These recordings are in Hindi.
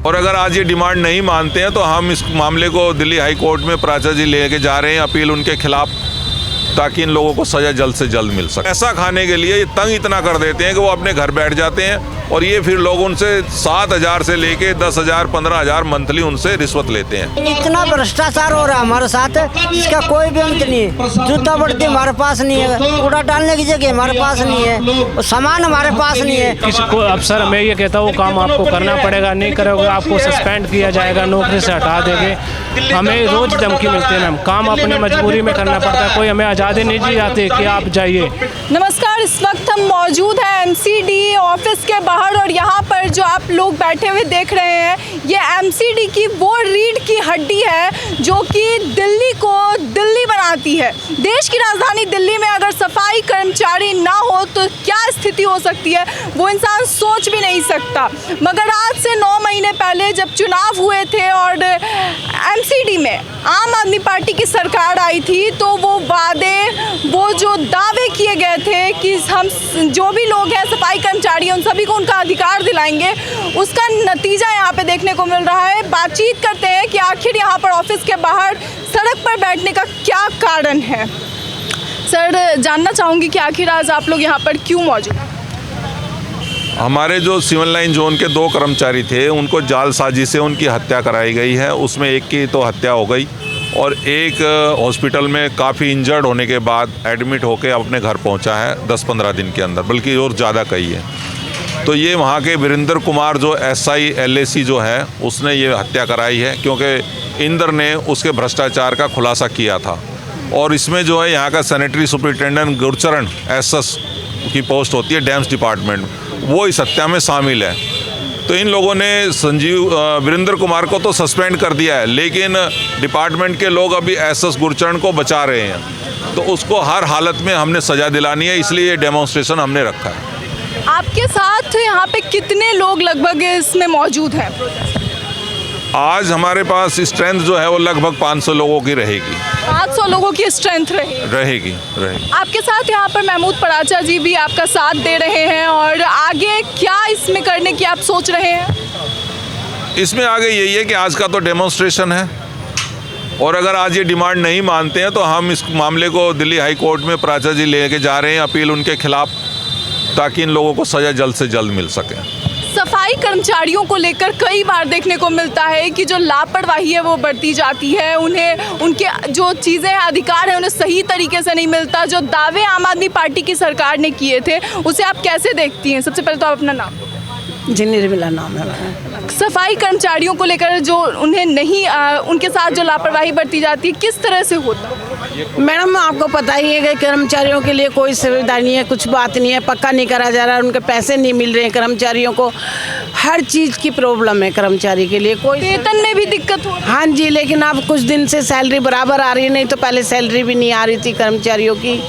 और अगर आज ये डिमांड नहीं मानते हैं तो हम इस मामले को दिल्ली हाई कोर्ट में प्राचा जी लेके जा रहे हैं अपील उनके खिलाफ, ताकि इन लोगों को सजा जल्द से जल्द मिल सके। पैसा खाने के लिए ये तंग इतना कर देते हैं कि वो अपने घर बैठ जाते हैं और ये फिर लोग उनसे 7,000 से लेके 10,000 15,000 मंथली उनसे रिश्वत लेते हैं। इतना भ्रष्टाचार हो रहा है हमारे साथ, इसका कोई भी अंत नहीं है। जूता बढ़ती हमारे पास नहीं है, कूड़ा डालने की जगह हमारे पास नहीं है, सामान हमारे पास नहीं है। किसी को अफसर मैं ये कहता हूँ काम आपको करना पड़ेगा, नहीं करोगे आपको सस्पेंड किया जाएगा, नौकरी से हटा देंगे। हमें रोज धमकी मिलती है, हम काम अपने मजबूरी में करना पड़ता है, कोई हमें आज़ादी नहीं दी जाती कि आप जाइए। नमस्कार, इस वक्त हम मौजूद हैं एमसीडी ऑफिस के बाहर और यहाँ पर जो आप लोग बैठे हुए देख रहे हैं ये एमसीडी की वो रीढ़ की हड्डी है जो कि दिल्ली को दिल्ली बनाती है। देश की राजधानी दिल्ली में अगर सफाई कर्मचारी ना हो तो क्या स्थिति हो सकती है वो इंसान सोच भी नहीं सकता। मगर आज से 9 महीने पहले जब चुनाव हुए थे और एमसीडी में आम आदमी पार्टी की सरकार आई थी तो वो वादे, वो जो दावे किए गए थे कि हम जो भी लोग हैं सफाई कर्मचारी उन सभी को उनका अधिकार दिलाएंगे, उसका नतीजा यहाँ पे देखने को मिल रहा है। बातचीत करते हैं कि आखिर यहाँ पर ऑफिस के बाहर सड़क पर बैठने का क्या कारण है। सर, जानना चाहूँगी कि आखिर आज आप लोग यहाँ पर क्यों मौजूद हैं? हमारे जो सिविल लाइन जोन के 2 कर्मचारी थे उनको जालसाजी से उनकी हत्या कराई गई है। उसमें एक की तो हत्या हो गई और एक हॉस्पिटल में काफ़ी इंजर्ड होने के बाद एडमिट होकर अपने घर पहुंचा है 10-15 दिन के अंदर, बल्कि और ज़्यादा कही है। तो ये वहाँ के वीरेंद्र कुमार जो SI LAC जो है उसने ये हत्या कराई है, क्योंकि इंद्र ने उसके भ्रष्टाचार का खुलासा किया था। और इसमें जो है यहाँ का सैनिटरी सुपरिटेंडेंट गुरचरण SS की पोस्ट होती है डैम्स डिपार्टमेंट, वो इस हत्या में शामिल है। तो इन लोगों ने वीरेंद्र कुमार को तो सस्पेंड कर दिया है, लेकिन डिपार्टमेंट के लोग अभी SS गुरचरण को बचा रहे हैं। तो उसको हर हालत में हमने सज़ा दिलानी है, इसलिए ये डेमोन्स्ट्रेशन हमने रखा है। आपके साथ यहाँ पे कितने लोग लगभग इसमें मौजूद हैं? आज हमारे पास स्ट्रेंथ जो है वो लगभग 500 लोगों की रहेगी। 500 लोगों की स्ट्रेंथ रहेगी। आपके साथ यहाँ पर महमूद पराचा जी भी आपका साथ दे रहे हैं और आगे क्या इसमें करने की आप सोच रहे हैं? इसमें आगे यही है कि आज का तो डेमोन्स्ट्रेशन है और अगर आज ये डिमांड नहीं मानते हैं तो हम इस मामले को दिल्ली हाई कोर्ट में प्राचा जी लेके जा रहे हैं अपील उनके खिलाफ, ताकि इन लोगों को सजा जल्द से जल्द मिल सके। सफाई कर्मचारियों को लेकर कई बार देखने को मिलता है कि जो लापरवाही है वो बढ़ती जाती है, उन्हें उनके जो चीज़ें अधिकार है उन्हें सही तरीके से नहीं मिलता। जो दावे आम आदमी पार्टी की सरकार ने किए थे उसे आप कैसे देखती हैं? सबसे पहले तो आप अपना नाम। जी, निर्मला नाम है। सफाई कर्मचारियों को लेकर जो उन्हें नहीं उनके साथ जो लापरवाही बढ़ती जाती है किस तरह से होता है? मैडम, आपको पता ही है कि कर्मचारियों के लिए कोई सुविधा नहीं है, कुछ बात नहीं है, पक्का नहीं करा जा रहा है, उनके पैसे नहीं मिल रहे हैं कर्मचारियों को। हर चीज़ की प्रॉब्लम है कर्मचारी के लिए। कोई वेतन में भी दिक्कत हो? हाँ जी, लेकिन अब कुछ दिन से सैलरी बराबर आ रही है, नहीं तो पहले सैलरी भी नहीं आ रही थी कर्मचारियों की।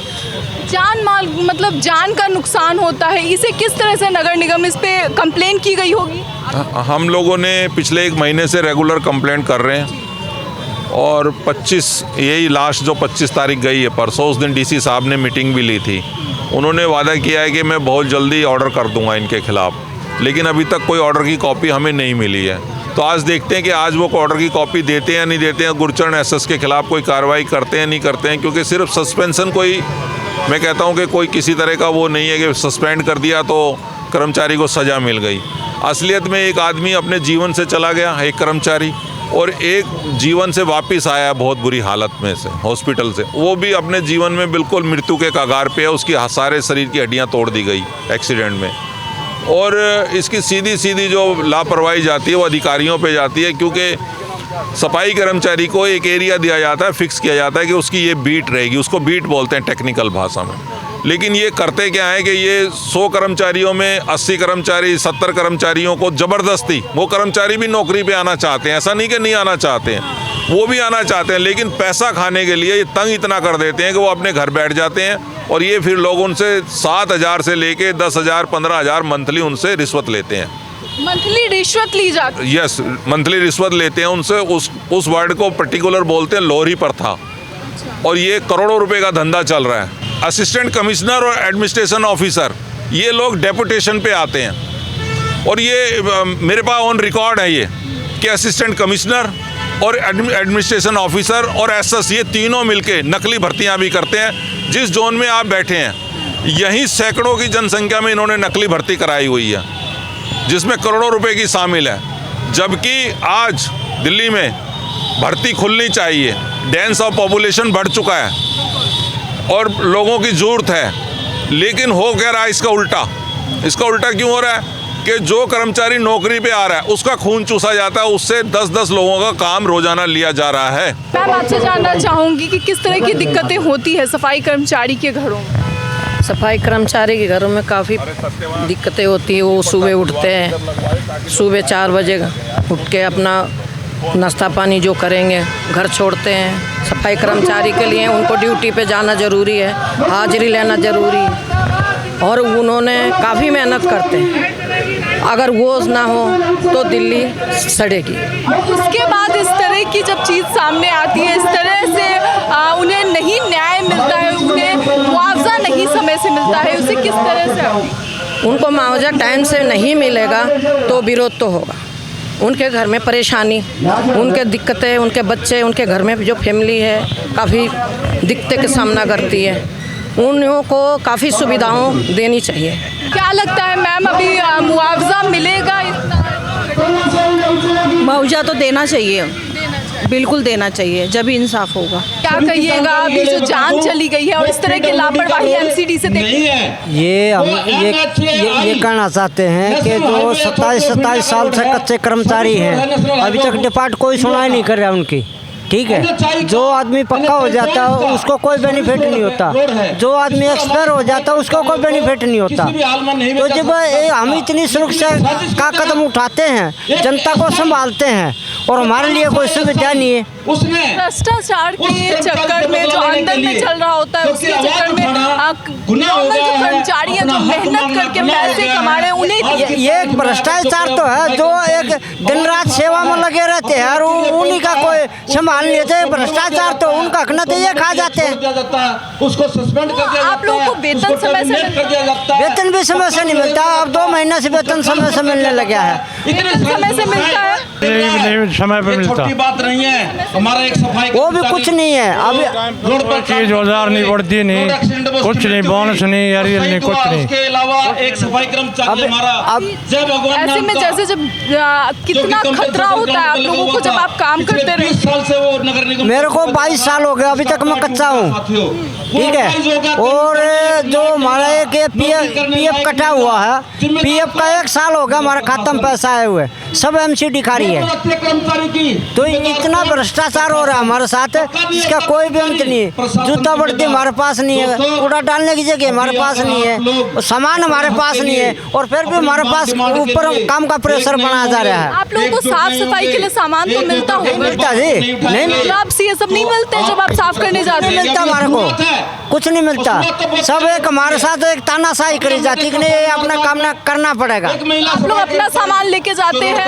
जान माल मतलब जान का नुकसान होता है, इसे किस तरह से नगर निगम इस पे कंप्लेन की गई होगी? हम लोगों ने पिछले 1 महीने से रेगुलर कंप्लेंट कर रहे हैं और 25 यही लास्ट जो 25 तारीख गई है परसों, उस दिन DC साहब ने मीटिंग भी ली थी। उन्होंने वादा किया है कि मैं बहुत जल्दी ऑर्डर कर दूंगा इनके खिलाफ, लेकिन अभी तक कोई ऑर्डर की कॉपी हमें नहीं मिली है। तो आज देखते हैं कि आज वो ऑर्डर की कॉपी देते हैं या नहीं देते हैं, गुरचरण SS के खिलाफ कोई कार्रवाई करते हैं नहीं करते हैं। क्योंकि सिर्फ सस्पेंशन कोई, मैं कहता हूं कि कोई किसी तरह का वो नहीं है कि सस्पेंड कर दिया तो कर्मचारी को सज़ा मिल गई। असलियत में एक आदमी अपने जीवन से चला गया, एक कर्मचारी, और एक जीवन से वापस आया बहुत बुरी हालत में से हॉस्पिटल से, वो भी अपने जीवन में बिल्कुल मृत्यु के कगार पे है। उसकी सारे शरीर की हड्डियाँ तोड़ दी गई एक्सीडेंट में। और इसकी सीधी सीधी जो लापरवाही जाती है वो अधिकारियों पे जाती है, क्योंकि सफाई कर्मचारी को एक एरिया दिया जाता है, फिक्स किया जाता है कि उसकी ये बीट रहेगी, उसको बीट बोलते हैं टेक्निकल भाषा में। लेकिन ये करते क्या है कि ये 100 कर्मचारियों में 80 कर्मचारी 70 कर्मचारियों को ज़बरदस्ती, वो कर्मचारी भी नौकरी पे आना चाहते हैं, ऐसा नहीं कि नहीं आना चाहते हैं, वो भी आना चाहते हैं, लेकिन पैसा खाने के लिए ये तंग इतना कर देते हैं कि वो अपने घर बैठ जाते हैं और ये फिर लोग उनसे 7,000 से लेके 10,000 15,000 मंथली उनसे रिश्वत लेते हैं। मंथली रिश्वत ली जाती है? यस, मंथली रिश्वत लेते हैं उनसे। उस वर्ड को पर्टिकुलर बोलते हैं लोहरी प्रथा, और ये करोड़ों रुपए का धंधा चल रहा है। असिस्टेंट कमिश्नर और एडमिनिस्ट्रेशन ऑफिसर ये लोग डेपुटेशन पे आते हैं और ये मेरे पास ऑन रिकॉर्ड है, कि असिस्टेंट कमिश्नर और एडमिनिस्ट्रेशन ऑफिसर और एसएस, ये तीनों मिलके नकली भर्तियां भी करते हैं। जिस जोन में आप बैठे हैं यहीं सैकड़ों की जनसंख्या में इन्होंने नकली भर्ती कराई हुई है, जिसमें करोड़ों रुपए की शामिल है। जबकि आज दिल्ली में भर्ती खुलनी चाहिए, डेंस ऑफ पॉपुलेशन बढ़ चुका है और लोगों की ज़रूरत है, लेकिन हो क्या रहा है इसका उल्टा। इसका उल्टा क्यों हो रहा है कि जो कर्मचारी नौकरी पे आ रहा है उसका खून चूसा जाता है, उससे 10-10 लोगों का काम रोजाना लिया जा रहा है। मैम आपसे जानना चाहूँगी कि किस तरह की दिक्कतें होती है सफाई कर्मचारी के घरों में? सफाई कर्मचारी के घरों में काफ़ी दिक्कतें होती है। वो सुबह उठते हैं, सुबह 4 बजे उठ के अपना नाश्ता पानी जो करेंगे घर छोड़ते हैं। सफाई कर्मचारी के लिए उनको ड्यूटी पे जाना ज़रूरी है, हाजिरी लेना ज़रूरी है और उन्होंने काफ़ी मेहनत करते हैं। अगर वो ना हो तो दिल्ली सड़ेगी। उसके बाद इस तरह की जब चीज़ सामने आती है, इस तरह से उन्हें नहीं न्याय मिलता है, उन्हें मुआवजा नहीं समय से मिलता है, उसे किस तरह से उनको मुआवजा टाइम से नहीं मिलेगा तो विरोध तो होगा। उनके घर में परेशानी, उनके दिक्कतें, उनके बच्चे, उनके घर में जो फैमिली है काफ़ी दिक्कतें का सामना करती है। उन्हों को काफ़ी सुविधाओं देनी चाहिए। क्या लगता है मैम अभी मुआवजा मिलेगा? मुआवजा तो देना चाहिए, बिल्कुल देना चाहिए, जब ही इंसाफ होगा। क्या कहिएगा अभी जो जान चली गई है और इस तरह की लापरवाही एमसीडी से देखी है? ये कहना चाहते हैं कि जो 27 साल से कच्चे कर्मचारी हैं अभी तक डिपार्ट कोई सुनाई नहीं कर रहा उनकी। ठीक है, जो आदमी पक्का हो जाता है उसको कोई बेनिफिट नहीं होता, जो आदमी एक्सपायर हो जाता है उसको कोई बेनिफिट नहीं होता। तो जब हम इतनी सुरक्षा का कदम उठाते हैं, जनता को संभालते हैं और हमारे लिए कोई सुविधा नहीं है। भ्रष्टाचार के चक्कर में जो अंदर में चल रहा होता है उसके चक्कर में नॉर्मल जो कर्मचारी हैं जो मेहनत करके पैसे कमा रहे हैं उन्हें ये एक भ्रष्टाचार तो है, जो एक दिन रात सेवा में लगे रहते हैं और उन्हीं का कोई संभाल लेते। भ्रष्टाचार तो उनका खना तो ये खा जाते हैं। उसको सस्पेंड कर दिया। आप लोगों को वेतन समय से वेतन भी समय से नहीं मिलता। अब 2 महीने से वेतन समय से मिलने लगा है। समय से मिलता है, समय पे मिलता, छोटी बात नहीं है। हमारा एक सफाई वो भी कुछ नहीं है। अभी रोड पर चीज औजार नहीं बढ़ती, नहीं कुछ नहीं, बोनस नहीं, एरियल नहीं, कुछ नहीं। उसके अलावा एक सफाई कर्मचारी हमारा जय भगवान ऐसे में जैसे जब कितना खतरा होता है आप लोगों को जब आप काम करते रहे। 20 साल से वो नगर निगम, मेरे को 22 साल हो गए, अभी तक मैं कच्चा हूँ। ठीक है, और जो हमारा एक पीएफ कटा हुआ है, पीएफ का 1 साल हो गया हमारे खाता में पैसा आए हुए, सब एमसीडी खा रही है। तो इतना भ्रष्टाचार हो रहा है हमारे साथ, इसका कोई भी अंत नहीं है। जूता बढ़ती हमारे पास नहीं है, कूड़ा डालने की जगह हमारे पास नहीं है, सामान हमारे पास नहीं है और फिर भी हमारे पास ऊपर काम का प्रेशर बनाया जा रहा है। आप लोगों को साफ सफाई के लिए सामान तो मिलता होगा? मिलता जी, नहीं मिलता। आप ये सब नहीं मिलते जब आप साफ करने जाते हैं? मिलता हमारे को कुछ नहीं मिलता। सब एक हमारे साथ एक तानाशाही करी जाती है कि नहीं, ये अपना काम ना करना पड़ेगा। आप लोग अपना सामान लेके जाते हैं?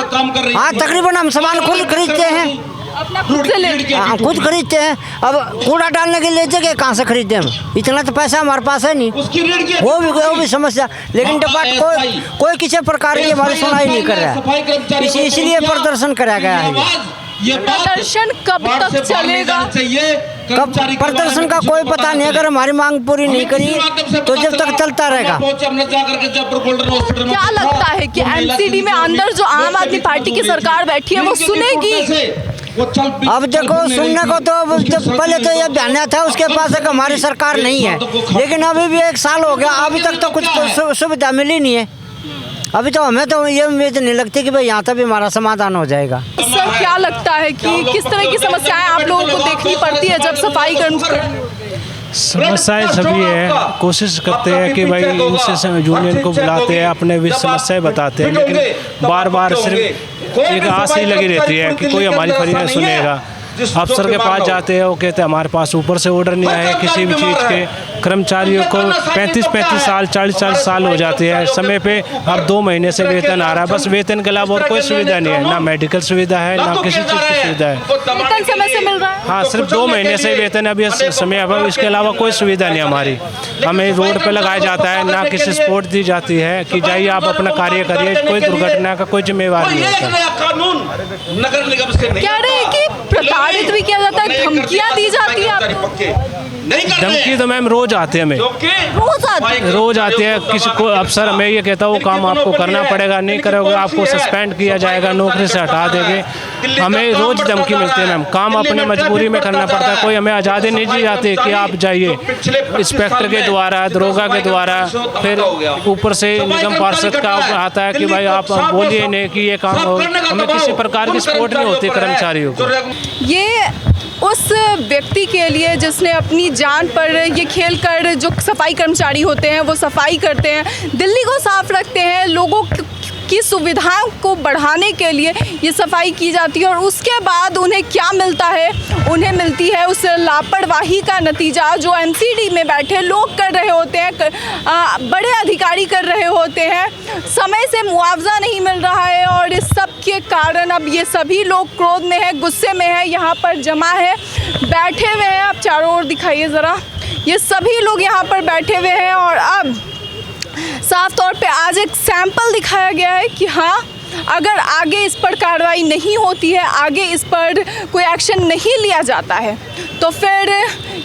हाँ, तकरीबन हम सामान खुद खरीदते हैं, अपना खुद से लेके? हाँ खुद खरीदते हैं। अब कूड़ा डालने के लिए जगह कहाँ से खरीदते हम, इतना तो पैसा हमारे पास है नहीं। वो भी समस्या, लेकिन डिपार्ट कोई किसी प्रकार की हमारी सुनाई नहीं कर रहा है। इसलिए प्रदर्शन कराया गया है। ये प्रदर्शन कब तक चलेगा? कब प्रदर्शन का कोई पता नहीं। अगर हमारी मांग पूरी नहीं करी तो जब तक चलता रहेगा। क्या लगता है कि एमसीडी में अंदर जो आम आदमी पार्टी की सरकार बैठी है वो सुनेगी? अब देखो, सुनने को तो जब पहले तो ये बयान था उसके पास एक हमारी सरकार नहीं है, लेकिन अभी भी 1 साल हो गया, अभी तक तो कुछ सुविधा मिली नहीं है। अभी तो हमें तो ये उम्मीद नहीं लगती कि भाई यहाँ तक भी हमारा समाधान हो जाएगा। सर क्या लगता है कि किस तरह की समस्याएं आप लोगों को देखनी पड़ती है जब सफाई समस्याएं सभी है, कोशिश करते हैं कि भाई इनसे यूनियन को बुलाते हैं, अपने भी समस्याएं बताते हैं, लेकिन बार बार सिर्फ एक आस ही लगी रहती है कि कोई हमारी फरियाद सुनेगा। अफसर के पास जाते हैं, वो कहते हैं हमारे पास ऊपर से ऑर्डर नहीं आए किसी भी चीज़ के, कर्मचारियों को 35-35 साल 40-40 साल हो जाते हैं, समय पे अब 2 महीने से वेतन आ रहा है, बस वेतन के अलावा और कोई सुविधा नहीं है, ना मेडिकल सुविधा है ना किसी चीज़ की सुविधा है। वेतन समय से मिल रहा है? हाँ, सिर्फ 2 महीने से वेतन अभी समय अब, इसके अलावा कोई सुविधा नहीं हमारी। हमें रोड पे लगाया जाता है, ना किसी सपोर्ट दी जाती है कि जाइए आप अपना कार्य करिए, कोई दुर्घटना का कोई जिम्मेवार नहीं होता। कानून नगर निगम से नहीं कह रहे हैं कि प्रताड़ित भी किया जाता है, धमकियां दी जाती है आपको? नहीं करते। धमकी तो मैम रोज आते हैं, हमें रोज आते हैं। किसी को अफसर मैं ये कहता हूँ वो काम आपको करना पड़ेगा, नहीं करोगे आपको सस्पेंड किया जाएगा, नौकरी से हटा देंगे। हमें रोज धमकी मिलती है मैम, काम अपने मजबूरी में करना पड़ता है, कोई हमें आज़ादी नहीं दी जाती कि आप जाइए। इंस्पेक्टर के द्वारा, दरोगा के द्वारा, फिर ऊपर से निगम पार्षद का आता है कि भाई आप बोलिए नहीं कि ये काम हो, हमें किसी प्रकार की सपोर्ट नहीं होती कर्मचारियों को। ये उस व्यक्ति के लिए जिसने अपनी जान पर ये खेल कर, जो सफाई कर्मचारी होते हैं वो सफाई करते हैं, दिल्ली को साफ रखते हैं, लोगों की सुविधाओं को बढ़ाने के लिए ये सफाई की जाती है, और उसके बाद उन्हें क्या मिलता है? उन्हें मिलती है उस लापरवाही का नतीजा जो एमसीडी में बैठे लोग कर रहे होते हैं, बड़े अधिकारी कर रहे होते हैं। समय से मुआवजा नहीं मिल रहा है, और इस सब के कारण अब ये सभी लोग क्रोध में है, गुस्से में है, यहाँ पर जमा है, बैठे हुए हैं। आप चारों ओर दिखाइए ज़रा, ये सभी लोग यहाँ पर बैठे हुए हैं, और अब साफ तौर पे आज एक सैंपल दिखाया गया है कि हाँ, अगर आगे इस पर कार्रवाई नहीं होती है, आगे इस पर कोई एक्शन नहीं लिया जाता है, तो फिर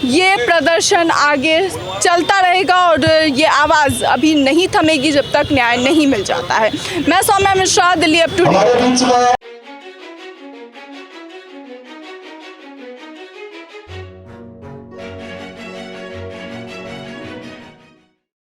ये प्रदर्शन आगे चलता रहेगा, और ये आवाज़ अभी नहीं थमेगी जब तक न्याय नहीं मिल जाता है। मैं Saumya Mishra, Delhi up to date.